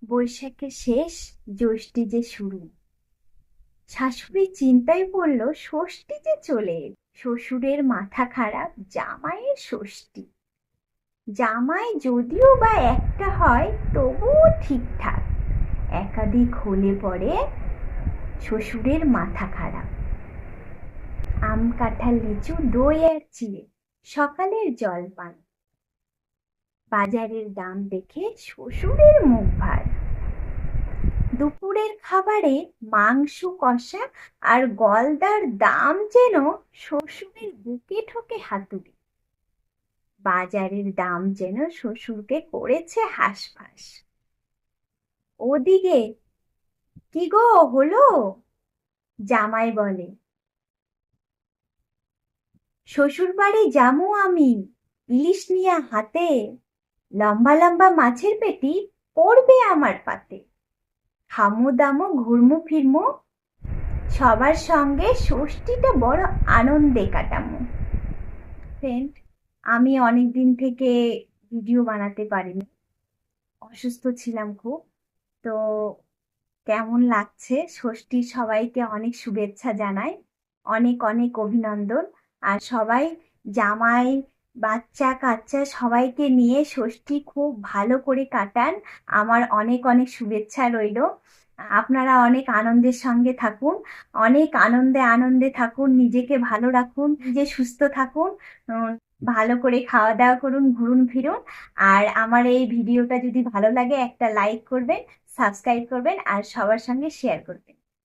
বৈশাখের শেষ, জ্যৈষ্ঠী যে শুরু। শাশুড়ি চিন্তায় পড়ল, ষষ্ঠী যে চলে এলো। শ্বশুরের মাথা খারাপ, জামাইয়ের ষষ্ঠী। জামাই যদিও বা একটা হয়, তবুও ঠিকঠাক। একাধিক হলে পরে শ্বশুরের মাথা খারাপ। আম, কাঁঠাল, লিচু, দই আর চিড়ে সকালের জলপান। বাজারের দাম দেখে শ্বশুরের মুখ ভার। দুপুরের খাবারে মাংস কষা আর গলদার দাম যেন শ্বশুরের বুকে ঠোকে হাতুড়ি। বাজারের দাম যেন শ্বশুরকে করেছে হাঁসফাঁস। ওদিকে, কি গো হলো? জামাই বলে, শ্বশুর বাড়ি যামু আমি, ইলিশ নিয়া হাতে। লম্বা লম্বা মাছের পেটি পড়বে আমার পাতে। খামু দামু ঘুরমু ফিরমু, সবার সঙ্গে ষষ্ঠীটা বড় আনন্দে কাটামু। ফ্রেন্ড, আমি অনেক দিন থেকে ভিডিও বানাতে পারিনি, অসুস্থ ছিলাম খুব। তো কেমন লাগছে? ষষ্ঠীর সবাইকে অনেক শুভেচ্ছা জানাই, অনেক অনেক অভিনন্দন। আর সবাই, জামাই, বাচ্চা কাচ্চা সবাইকে নিয়ে ষষ্ঠী খুব ভালো করে কাটান। আমার অনেক অনেক শুভেচ্ছা রইল। আপনারা অনেক আনন্দের সঙ্গে থাকুন, অনেক আনন্দে আনন্দে থাকুন, নিজেকে ভালো রাখুন, নিজে সুস্থ থাকুন। ভালো করে খাওয়া দাওয়া করুন, ঘুরুন ফিরুন। আর আমার এই ভিডিওটা যদি ভালো লাগে একটা লাইক করবেন, সাবস্ক্রাইব করবেন আর সবার সঙ্গে শেয়ার করবেন।